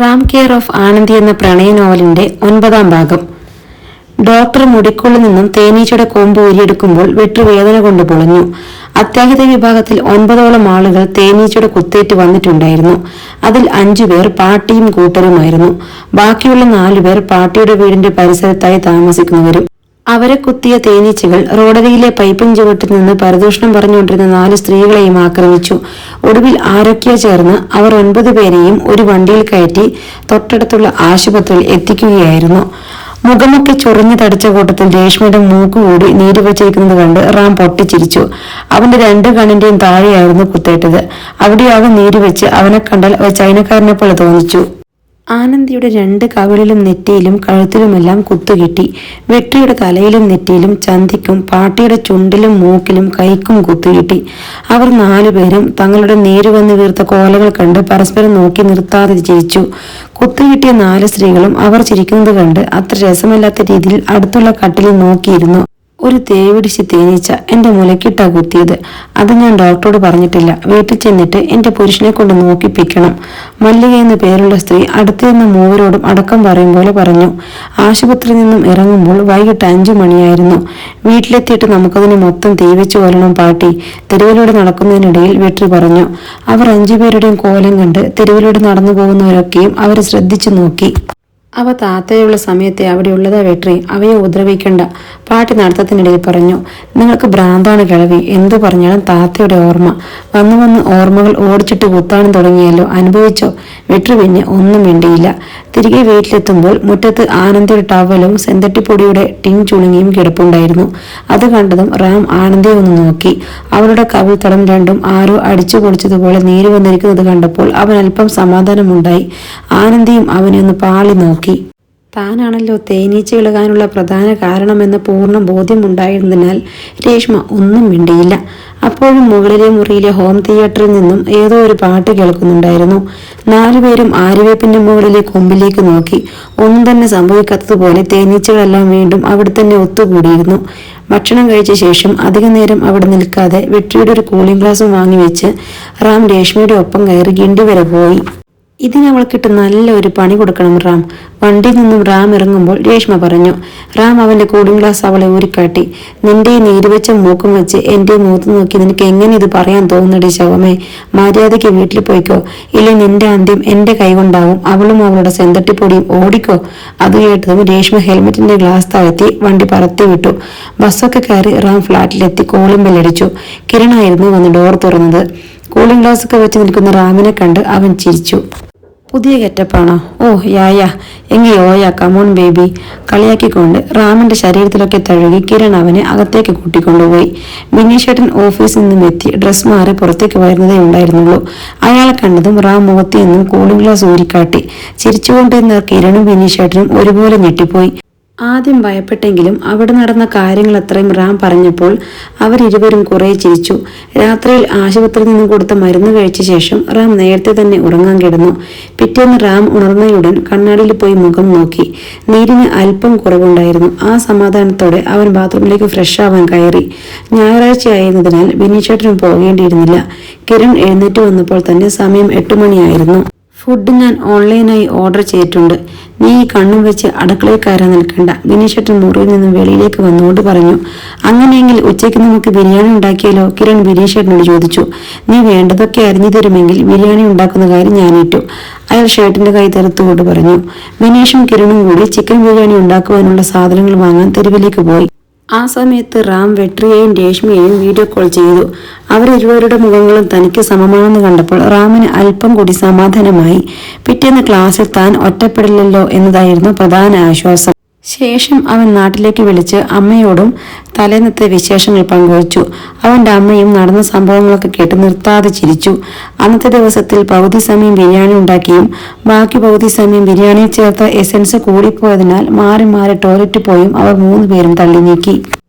Ram care of Anandi എന്ന പ്രണയ നോവലിന്റെ 9ാം ഭാഗം. ഡോക്ടർ മുടിക്കുള്ളിൽ നിന്നും തേനീച്ചയുടെ കൊമ്പ് ഊരിയെടുക്കുമ്പോൾ വെട്ടുവേദന കൊണ്ട് പൊളഞ്ഞു. അത്യാഹിത വിഭാഗത്തിൽ 9ഓളം ആളുകൾ തേനീച്ചയുടെ കുത്തേറ്റ് വന്നിട്ടുണ്ടായിരുന്നു. അതിൽ 5 പേർ പാട്ടിയും കൂട്ടരുമായിരുന്നു. ബാക്കിയുള്ള 4 പേർ പാട്ടിയുടെ വീടിന്റെ പരിസരത്തായി താമസിക്കുന്നവരും. അവരെ കുത്തിയ തേനീച്ചകൾ റോഡരികിലെ പൈപ്പിൻ ചുവട്ടിൽ നിന്ന് പരദൂഷണം പറഞ്ഞുകൊണ്ടിരുന്ന 4 സ്ത്രീകളെയും ആക്രമിച്ചു. ഒടുവിൽ ആരൊക്കെയോ ചേർന്ന് അവർ 9 പേരെയും ഒരു വണ്ടിയിൽ കയറ്റി തൊട്ടടുത്തുള്ള ആശുപത്രിയിൽ എത്തിക്കുകയായിരുന്നു. മുഖമൊക്കെ ചൊറിഞ്ഞു തടിച്ച കൂട്ടത്തിൽ രേഷ്മയുടെ മൂക്കുകൂടി നീര് വച്ചിരിക്കുന്നത് കണ്ട് റാം പൊട്ടിച്ചിരിച്ചു. അവന്റെ 2 കണ്ണിന്റെയും താഴെയായിരുന്നു കുത്തേറ്റത്. അവിടെയാകും നീര് വെച്ച് അവനെ കണ്ടാൽ ഒരു ചൈനക്കാരനെ പോലെ തോന്നിച്ചു. ആനന്ദിയുടെ 2 കവിളിലും നെറ്റിയിലും കഴുത്തിലുമെല്ലാം കുത്തുകിട്ടി. വെട്രിയുടെ തലയിലും നെറ്റിയിലും ചന്തിക്കും പാട്ടിയുടെ ചുണ്ടിലും മൂക്കിലും കൈക്കും കുത്തുകിട്ടി. അവർ 4 പേരും തങ്ങളുടെ നീര് വന്ന് വീർത്ത കോലകൾ കണ്ട് പരസ്പരം നോക്കി നിർത്താതെ ചിരിച്ചു. കുത്തുകിട്ടിയ 4 സ്ത്രീകളും അവർ ചിരിക്കുന്നത് കണ്ട് അത്ര രസമില്ലാത്ത രീതിയിൽ അടുത്തുള്ള കട്ടിലിൽ നോക്കിയിരുന്നു. ഒരു തേവിടിച്ച് തേനീച്ച എന്റെ മുലക്കിട്ടാ കുത്തിയത്. അത് ഞാൻ ഡോക്ടറോട് പറഞ്ഞിട്ടില്ല. വീട്ടിൽ ചെന്നിട്ട് എന്റെ പുരുഷനെ കൊണ്ട് നോക്കിപ്പിക്കണം. മല്ലിക എന്ന പേരുള്ള സ്ത്രീ അടുത്തിരുന്ന മൂവരോടും അടക്കം പറയും പോലെ പറഞ്ഞു. ആശുപത്രിയിൽ നിന്നും ഇറങ്ങുമ്പോൾ വൈകിട്ട് 5 മണിയായിരുന്നു. വീട്ടിലെത്തിയിട്ട് നമുക്കതിന് മൊത്തം തീവെച്ചു കൊല്ലണം പാട്ടി, തെരുവിലൂടെ നടക്കുന്നതിനിടയിൽ വെട്രി പറഞ്ഞു. അവർ 5 പേരുടെയും കോലം കണ്ട് തെരുവിലൂടെ നടന്നു പോകുന്നവരൊക്കെയും അവരെ ശ്രദ്ധിച്ചു നോക്കി. അവ താത്തയുള്ള സമയത്തെ അവിടെ ഉള്ളതാ വെട്രി, അവയെ ഉപദ്രവിക്കണ്ട, പാട്ടി നടത്തത്തിനിടയിൽ പറഞ്ഞു. നിങ്ങൾക്ക് ഭ്രാന്താണ് കിളവി, എന്തു പറഞ്ഞാലും താത്തയുടെ ഓർമ്മ വന്നു വന്ന് ഓർമ്മകൾ ഓടിച്ചിട്ട് കുത്താനും തുടങ്ങിയല്ലോ, അനുഭവിച്ചോ? വെട്രി പിന്നെ ഒന്നും മിണ്ടിയില്ല. തിരികെ വീട്ടിലെത്തുമ്പോൾ മുറ്റത്ത് ആനന്ദിയുടെ ടവലും സെന്തട്ടിപ്പൊടിയുടെ ടിൻ ചുളുങ്ങിയും കിടപ്പുണ്ടായിരുന്നു. അത് കണ്ടതും റാം ആനന്ദിയെ ഒന്ന് നോക്കി. അവളുടെ കവിൾ തടം രണ്ടും ആരോ അടിച്ചു പൊളിച്ചതുപോലെ നീര് വന്നിരിക്കുന്നത് കണ്ടപ്പോൾ അവൻ അല്പം സമാധാനമുണ്ടായി. ആനന്ദിയും അവനെ ഒന്ന് പാളി നോക്കി. താനാണല്ലോ തേനീച്ച ഇളകാനുള്ള പ്രധാന കാരണമെന്ന പൂർണ്ണ ബോധ്യമുണ്ടായിരുന്നതിനാൽ രേഷ്മ ഒന്നും മിണ്ടിയില്ല. അപ്പോഴും മുകളിലെ മുറിയിലെ ഹോം തിയേറ്ററിൽ നിന്നും ഏതോ ഒരു പാട്ട് കേൾക്കുന്നുണ്ടായിരുന്നു. 4 പേരും ആര്യവേപ്പിന്റെ മുകളിലെ കൊമ്പിലേക്ക് നോക്കി. ഒന്നും തന്നെ സംഭവിക്കാത്തതുപോലെ തേനീച്ചകളെല്ലാം വീണ്ടും അവിടെ തന്നെ ഒത്തുകൂടിയിരുന്നു. ഭക്ഷണം കഴിച്ച ശേഷം അധിക നേരം അവിടെ നിൽക്കാതെ വെട്രിയുടെ ഒരു കൂളിംഗ് ഗ്ലാസും വാങ്ങിവെച്ച് റാം രേഷ്മയുടെ ഒപ്പം കയറി ഗിണ്ടി വരെ പോയി. ഇതിനവൾക്കിട്ട് നല്ല ഒരു പണി കൊടുക്കണം റാം, വണ്ടിയിൽ നിന്നും റാം ഇറങ്ങുമ്പോൾ രേഷ്മ പറഞ്ഞു. റാം അവന്റെ കൂളിംഗ് ഗ്ലാസ് അവളെ ഊരിക്കാട്ടി. നിന്റെ നീരുവെച്ച മൂക്കും വെച്ച് എന്റെ മൂത്ത് നോക്കി നിനക്ക് എങ്ങനെ ഇത് പറയാൻ തോന്നടി ശവമേ? മര്യാദയ്ക്ക് വീട്ടിൽ പോയിക്കോ, ഇല്ലേ നിന്റെ അന്ത്യം എന്റെ കൈകൊണ്ടാവും. അവളും അവളുടെ സെന്തട്ടിപ്പൊടിയും ഓടിക്കോ. അത് കേട്ടതും രേഷ്മ ഹെൽമെറ്റിന്റെ ഗ്ലാസ് താഴ്ത്തി വണ്ടി പറത്തി വിട്ടു. ബസ്സൊക്കെ കയറി റാം ഫ്ളാറ്റിലെത്തി കോളിംഗ് ബെല്ലടിച്ചു. കിരണായിരുന്നു വന്ന് ഡോർ തുറന്നത്. കൂളിംഗ് ഗ്ലാസ് ഒക്കെ വെച്ച് നിൽക്കുന്ന റാമിനെ കണ്ട് അവൻ ചിരിച്ചു. പുതിയ ഗെറ്റപ്പാണോ? ഓ യാ എങ്കിൽ ഓയാ കമോൺ ബേബി. കളിയാക്കിക്കൊണ്ട് റാമിന്റെ ശരീരത്തിലൊക്കെ തഴുകി കിരൺ അവനെ അകത്തേക്ക് കൂട്ടിക്കൊണ്ടുപോയി. ബിനീഷേട്ടൻ ഓഫീസിൽ നിന്നും എത്തി ഡ്രസ് മാറി പുറത്തേക്ക് വരുന്നതേ ഉണ്ടായിരുന്നുള്ളൂ. അയാളെ കണ്ടതും റാം മുഖത്തു നിന്നും കൂളിംഗ് ഗ്ലാസ് ഊരിക്കാട്ടി. ചിരിച്ചുകൊണ്ടിരുന്ന കിരണും ബിനീഷേട്ടനും ഒരുപോലെ ഞെട്ടിപ്പോയി. ആദ്യം ഭയപ്പെട്ടെങ്കിലും അവിടെ നടന്ന കാര്യങ്ങൾ അത്രയും റാം പറഞ്ഞപ്പോൾ അവരിരുവരും കുറെ ചിരിച്ചു. രാത്രിയിൽ ആശുപത്രിയിൽ നിന്നും കൊടുത്ത മരുന്ന് കഴിച്ച ശേഷം റാം നേരത്തെ തന്നെ ഉറങ്ങാൻ കിടന്നു. പിറ്റേന്ന് റാം ഉണർന്നയുടൻ കണ്ണാടിയിൽ പോയി മുഖം നോക്കി. നീരിന് അല്പം കുറവുണ്ടായിരുന്നു. ആ സമാധാനത്തോടെ അവൻ ബാത്റൂമിലേക്ക് ഫ്രഷ് ആവാൻ കയറി. ഞായറാഴ്ച ആയിരുന്നതിനാൽ ബിനീഷേട്ടനും പോകേണ്ടിയിരുന്നില്ല. കിരൺ എഴുന്നേറ്റ് വന്നപ്പോൾ തന്നെ സമയം 8 മണിയായിരുന്നു. ഫുഡ് ഞാൻ ഓൺലൈനായി ഓർഡർ ചെയ്തിട്ടുണ്ട്. നീ ഈ കണ്ണും വെച്ച് അടുക്കളയിൽ കയറാൻ നിൽക്കണ്ട, ബിനീഷേട്ടൻ മുറിയിൽ നിന്നും വെളിയിലേക്ക് വന്നുകൊണ്ട് പറഞ്ഞു. അങ്ങനെയെങ്കിൽ ഉച്ചയ്ക്ക് നമുക്ക് ബിരിയാണി ഉണ്ടാക്കിയാലോ? കിരൺ ബിനീഷേട്ടനോട് ചോദിച്ചു. നീ വേണ്ടതൊക്കെ അരിഞ്ഞു തരുമെങ്കിൽ ബിരിയാണി ഉണ്ടാക്കുന്ന കാര്യം ഞാനേറ്റു, അയാൾ ഷർട്ടിന്റെ കൈ തെറുത്തുകൊണ്ട് പറഞ്ഞു. ബിനീഷും കിരണും കൂടി ചിക്കൻ ബിരിയാണി ഉണ്ടാക്കുവാനുള്ള സാധനങ്ങൾ വാങ്ങാൻ തെരുവിലേക്ക് പോയി. ആ സമയത്ത് റാം വെട്രിയെയും രേഷ്മയെയും വീഡിയോ കോൾ ചെയ്തു. അവരിരുവരുടെ മുഖങ്ങളും തനിക്ക് സമമാണെന്ന് കണ്ടപ്പോൾ റാമിന് അല്പം കൂടി സമാധാനമായി. പിറ്റേന്ന് ക്ലാസ്സിൽ താൻ ഒറ്റപ്പെടില്ലല്ലോ എന്നതായിരുന്നു പ്രധാന ആശ്വാസം. ശേഷം അവൻ നാട്ടിലേക്ക് വിളിച്ച് അമ്മയോടും തലേന്നത്തെ വിശേഷങ്ങൾ പങ്കുവച്ചു. അവന്റെ അമ്മയും നടന്ന സംഭവങ്ങളൊക്കെ കേട്ട് നിർത്താതെ ചിരിച്ചു. അന്നത്തെ ദിവസത്തിൽ പകുതി സമയം ബിരിയാണി ഉണ്ടാക്കിയും ബാക്കി പകുതി സമയം ബിരിയാണിയിൽ ചേർത്ത എസൻസ് കൂടിപ്പോയതിനാൽ മാറി മാറി ടോയ്ലറ്റിൽ പോയും അവർ 3 പേരും തള്ളി നീക്കി.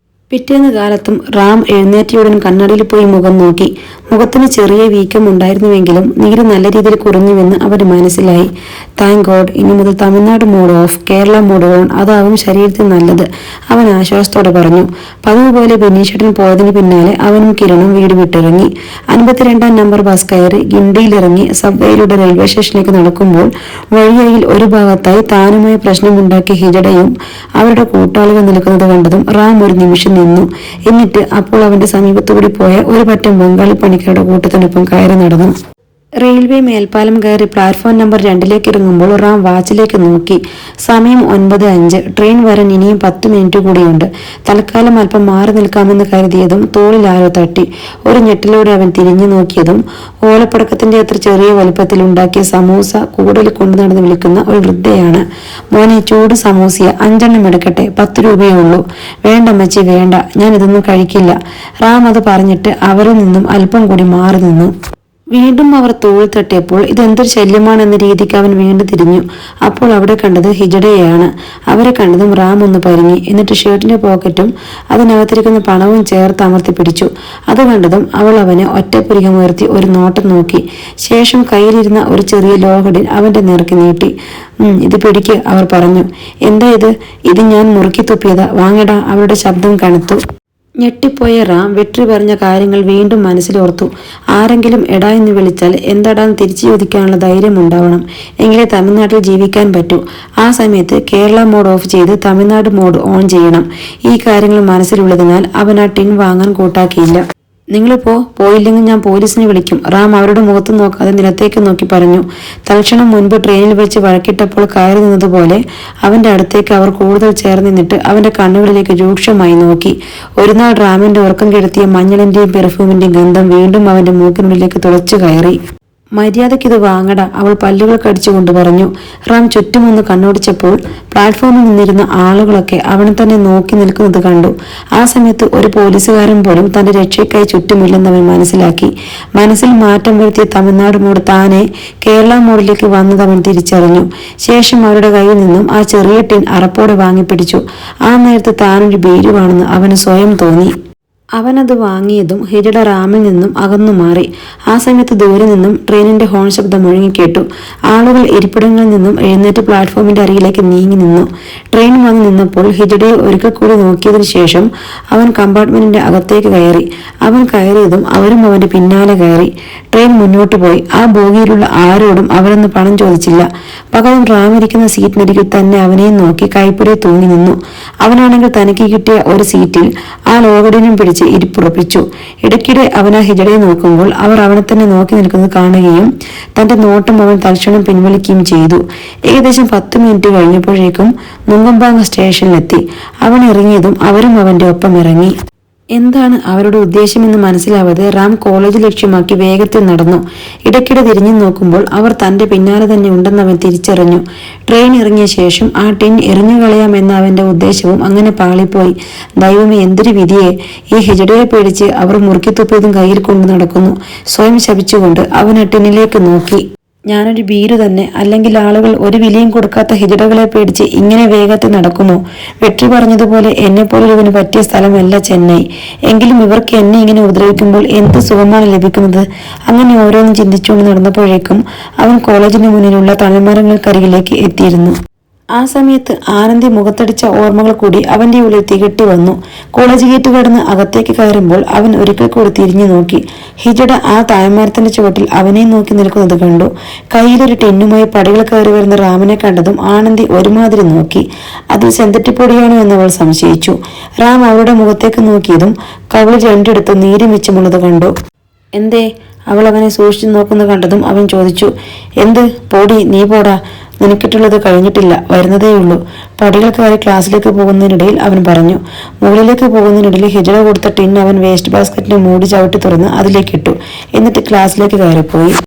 പിറ്റേന്ന് കാലത്തും റാം എഴുന്നേറ്റയുടൻ കണ്ണാടിയിൽ പോയി മുഖം നോക്കി. മുഖത്തിന് ചെറിയ വീക്കം ഉണ്ടായിരുന്നുവെങ്കിലും നീര് നല്ല രീതിയിൽ കുറഞ്ഞുവെന്ന് അവന് മനസ്സിലായി. താങ്ക് ഗോഡ്, ഇനി മുതൽ Tamil Nadu mode off, Kerala mode on, അതാവും ശരീരത്തിന് നല്ലത്, അവൻ ആശ്വാസത്തോടെ പറഞ്ഞു. പതിവ് പോലെ ബെന്നീഷേട്ടൻ പോയതിന് പിന്നാലെ അവനും കിരണും വീട് വിട്ടിറങ്ങി. 52-ാം നമ്പർ ബസ് കയറി ഗിണ്ടിയിലിറങ്ങി സബ്വേയിലൂടെ റെയിൽവേ സ്റ്റേഷനിലേക്ക് നടക്കുമ്പോൾ വഴിയരികിൽ ഒരു ഭാഗത്തായി താനുമായി പ്രശ്നമുണ്ടാക്കിയ ഹിജഡയും അവരുടെ കൂട്ടാളികൾ നിൽക്കുന്നത് കണ്ടതും റാം ഒരു നിമിഷം നിന്നു. എന്നിട്ട് അപ്പോൾ അവന്റെ സമീപത്തുകൂടി പോയ ഒരു പറ്റം ബംഗാളി പണിക്കാരുടെ കൂട്ടത്തിനൊപ്പം കയറി നടന്നു. റെയിൽവേ മേൽപ്പാലം കയറി പ്ലാറ്റ്ഫോം നമ്പർ 2 ഇറങ്ങുമ്പോൾ റാം വാച്ചിലേക്ക് നോക്കി. സമയം 9:05. ട്രെയിൻ വരാൻ ഇനിയും 10 മിനിറ്റ് കൂടിയുണ്ട്. തൽക്കാലം അല്പം മാറി നിൽക്കാമെന്ന് കരുതിയതും തോളിൽ ആരോ തട്ടി. ഒരു ഞെട്ടിലൂടെ അവൻ തിരിഞ്ഞു നോക്കിയതും ഓലപ്പടക്കത്തിന്റെ അത്ര ചെറിയ വലുപ്പത്തിൽ ഉണ്ടാക്കിയ സമൂസ കൂടുതൽ കൊണ്ടു നടന്ന് വിളിക്കുന്ന ഒരു വൃദ്ധയാണ്. മോനെ, ചൂട് സമൂസയ, 5 എണ്ണം എടുക്കട്ടെ, 10 രൂപയേ ഉള്ളൂ. വേണ്ട മച്ചി, വേണ്ട, ഞാൻ ഇതൊന്നും കഴിക്കില്ല. റാം അത് പറഞ്ഞിട്ട് അവരിൽ നിന്നും അല്പം കൂടി മാറി നിന്നു. വീണ്ടും അവർ തോളിൽ തട്ടിയപ്പോൾ ഇതെന്തൊരു ശല്യമാണെന്ന രീതിക്ക് അവൻ വീണ്ടും തിരിഞ്ഞു. അപ്പോൾ അവിടെ കണ്ടത് ഹിജഡയെയാണ്. അവരെ കണ്ടതും റാം ഒന്ന് പരിങ്ങി. എന്നിട്ട് ഷർട്ടിന്റെ പോക്കറ്റും അതിനകത്തിരിക്കുന്ന പണവും ചേർത്ത് അമർത്തി പിടിച്ചു. അത് കണ്ടതും അവൾ അവനെ ഒറ്റപ്പുരികമുയർത്തി ഒരു നോട്ടം നോക്കി. ശേഷം കയ്യിലിരുന്ന ഒരു ചെറിയ ലോഹഡിൽ അവന്റെ നേർക്ക് നീട്ടി. ഇത് പിടിക്ക്, അവർ പറഞ്ഞു. എന്താ ഇത്? ഇത് ഞാൻ മുറുക്കി തുപ്പിയതാ, വാങ്ങടാ. അവരുടെ ശബ്ദം കനത്തു. ഞെട്ടിപ്പോയ റാം വെട്രി പറഞ്ഞ കാര്യങ്ങൾ വീണ്ടും മനസ്സിലോർത്തു. ആരെങ്കിലും എടാ എന്ന് വിളിച്ചാൽ എന്താടാന്ന് തിരിച്ചു ചോദിക്കാനുള്ള ധൈര്യം ഉണ്ടാവണം. എങ്കിലേ തമിഴ്നാട്ടിൽ ജീവിക്കാൻ പറ്റൂ. ആ സമയത്ത് കേരള മോഡ് ഓഫ് ചെയ്ത് തമിഴ്നാട് മോഡ് ഓൺ ചെയ്യണം. ഈ കാര്യങ്ങൾ മനസ്സിലുള്ളതിനാൽ അവൻ ആ ടിൻ വാങ്ങാൻ കൂട്ടാക്കിയില്ല. നിങ്ങളിപ്പോ പോയില്ലെങ്കിൽ ഞാൻ പോലീസിനെ വിളിക്കും, റാം അവരുടെ മുഖത്ത് നോക്കാതെ നിലത്തേക്ക് നോക്കി പറഞ്ഞു. തൽക്ഷണം മുൻപ് ട്രെയിനിൽ വെച്ച് വഴക്കിട്ടപ്പോൾ കയറി നിന്നതുപോലെ അവന്റെ അടുത്തേക്ക് അവർ കൂടുതൽ ചേർന്ന് നിന്നിട്ട് അവന്റെ കണ്ണുകളിലേക്ക് രൂക്ഷമായി നോക്കി. ഒരു നാൾ റാമിന്റെ ഉറക്കം കെടുത്തിയ മഞ്ഞളിന്റെയും പെർഫ്യൂമിന്റെയും ഗന്ധം വീണ്ടും അവന്റെ മൂക്കിനുള്ളിലേക്ക് തുളച്ചു കയറി. മര്യാദയ്ക്കിത് വാങ്ങട, അവൾ പല്ലുകൾ കടിച്ചുകൊണ്ട് പറഞ്ഞു. റാം ചുറ്റുമൊന്ന് കണ്ണോടിച്ചപ്പോൾ പ്ലാറ്റ്ഫോമിൽ നിന്നിരുന്ന ആളുകളൊക്കെ അവനെ തന്നെ നോക്കി നിൽക്കുന്നത് കണ്ടു. ആ സമയത്ത് ഒരു പോലീസുകാരൻ പോലും തന്റെ രക്ഷയ്ക്കായി ചുറ്റുമില്ലെന്നവൻ മനസ്സിലാക്കി. മനസ്സിൽ മാറ്റം വരുത്തിയ തമിഴ്നാട് മോഡ് താനെ കേരള മോഡിലേക്ക് വന്നത് അവൻ തിരിച്ചറിഞ്ഞു. ശേഷം അവരുടെ കയ്യിൽ നിന്നും ആ ചെറിയ ടിൻ അറപ്പോടെ വാങ്ങിപ്പിടിച്ചു. ആ നേരത്ത് താനൊരു ഭീരുവാണെന്ന് അവന് സ്വയം തോന്നി. അവനത് വാങ്ങിയതും ഹിജഡ റാമിൽ നിന്നും അകന്നു മാറി. ആ സമയത്ത് ദൂരെ നിന്നും ട്രെയിനിന്റെ ഹോൺ ശബ്ദം മുഴങ്ങിക്കേട്ടു. ആളുകൾ ഇരിപ്പിടങ്ങളിൽ നിന്നും എഴുന്നേറ്റ് പ്ലാറ്റ്ഫോമിന്റെ അരികിലേക്ക് നീങ്ങി നിന്നു. ട്രെയിൻ വന്ന് നിന്നപ്പോൾ ഹിജഡയെ ഒരിക്കൽ കൂടി നോക്കിയതിനു ശേഷം അവൻ കമ്പാർട്ട്മെന്റിന്റെ അകത്തേക്ക് കയറി. അവൻ കയറിയതും അവരും അവന്റെ പിന്നാലെ കയറി. ട്രെയിൻ മുന്നോട്ട് പോയി. ആ ബോഗിയിലുള്ള ആരോടും അവരൊന്ന് പണം ചോദിച്ചില്ല. പകരം റാമിരിക്കുന്ന സീറ്റിനരികിൽ തന്നെ അവനെയും നോക്കി കൈപ്പിടെ തൂങ്ങി നിന്നു. അവനാണെങ്കിൽ തനിക്ക് കിട്ടിയ ഒരു സീറ്റിൽ ആ ലോകടിനും പിടിച്ച് ഇരിപ്പുറപ്പിച്ചു. ഇടയ്ക്കിടെ അവൻ ആ ഹിജഡയെ നോക്കുമ്പോൾ അവർ അവനെ തന്നെ നോക്കി നിൽക്കുന്നത് കാണുകയും തന്റെ നോട്ടം അവൻ തൽക്ഷണം പിൻവലിക്കുകയും ചെയ്തു. ഏകദേശം 10 മിനിറ്റ് കഴിഞ്ഞപ്പോഴേക്കും നുങ്കമ്പാങ്ങ സ്റ്റേഷനിലെത്തി. അവൻ ഇറങ്ങിയതും അവരും അവന്റെ ഒപ്പം ഇറങ്ങി. എന്താണ് അവരുടെ ഉദ്ദേശമെന്ന് മനസ്സിലാവാതെ റാം കോളേജ് ലക്ഷ്യമാക്കി വേഗത്തിൽ നടന്നു. ഇടയ്ക്കിടെ തിരിഞ്ഞു നോക്കുമ്പോൾ അവർ തന്റെ പിന്നാലെ തന്നെ ഉണ്ടെന്നവൻ തിരിച്ചറിഞ്ഞു. ട്രെയിൻ ഇറങ്ങിയ ശേഷം ആ ടിൻ എറിഞ്ഞു കളയാമെന്ന അവന്റെ ഉദ്ദേശവും അങ്ങനെ പാളിപ്പോയി. ദൈവമേ, എന്തൊരു വിധിയെ! ഈ ഹിജഡയെ പേടിച്ച് അവർ മുറുക്കി തുപ്പിയതും കയ്യിൽ കൊണ്ടു നടക്കുന്നു. സ്വയം ശപിച്ചുകൊണ്ട് അവൻ ആ ടിന്നിലേക്ക് നോക്കി. ഞാനൊരു ഭീരു തന്നെ, അല്ലെങ്കിൽ ആളുകൾ ഒരു വിലയും കൊടുക്കാത്ത ഹിജഡകളെ പേടിച്ച് ഇങ്ങനെ വേഗത്തിൽ നടക്കുമോ? വെട്രി പറഞ്ഞതുപോലെ എന്നെപ്പോലൊരുവന് പറ്റിയ സ്ഥലമല്ല ചെന്നൈ. എങ്കിലും ഇവർക്ക് എന്നെ ഇങ്ങനെ ഉപദ്രവിക്കുമ്പോൾ എന്ത് സുഖമാണ് ലഭിക്കുന്നത്? അങ്ങനെ ഓരോന്നും ചിന്തിച്ചുകൊണ്ട് നടന്നപ്പോഴേക്കും അവൻ കോളേജിന് മുന്നിലുള്ള തളിമരങ്ങൾക്കരികിലേക്ക് എത്തിയിരുന്നു. ആ സമയത്ത് ആനന്ദി മുഖത്തടിച്ച ഓർമ്മകൾ കൂടി അവന്റെ ഉള്ളിൽ തികട്ടി വന്നു. കോളേജ് ഗേറ്റ് കടന്ന് അകത്തേക്ക് കയറുമ്പോൾ അവൻ ഒരിക്കൽ കൂടി തിരിഞ്ഞു നോക്കി. ഹിജഡ ആ താഴ്മരത്തിന്റെ ചുവട്ടിൽ അവനെ നോക്കി നിൽക്കുന്നത് കണ്ടു. കയ്യിലൊരു ടിന്നുമായി പടികൾ കയറി വരുന്ന റാമിനെ കണ്ടതും ആനന്ദി ഒരുമാതിരി നോക്കി. അതിൽ ചെന്തട്ടിപ്പൊടിയാണോ എന്നവൾ സംശയിച്ചു. റാം അവളുടെ മുഖത്തേക്ക് നോക്കിയതും കവിളിൽ രണ്ടിടത്ത് നീര് മിച്ചമുള്ളത് കണ്ടു. എന്തേ? അവൾ അവനെ സൂക്ഷിച്ചു നോക്കുന്നത് കണ്ടതും അവൻ ചോദിച്ചു. എന്ത്? പൊടി, നീ പോടാ, നിനക്കിട്ടുള്ളത് കഴിഞ്ഞിട്ടില്ല, വരുന്നതേയുള്ളൂ. പടികൾ കയറി ക്ലാസ്സിലേക്ക് പോകുന്നതിനിടയിൽ അവൻ പറഞ്ഞു. മുകളിലേക്ക് പോകുന്നതിനിടയിൽ ഹിജഡ കൊടുത്ത ടിൻ അവൻ വേസ്റ്റ് ബാസ്ക്കറ്റിനെ മൂടി ചവിട്ടി തുറന്ന് അതിലേക്കിട്ടു. എന്നിട്ട് ക്ലാസ്സിലേക്ക് കയറിപ്പോയി.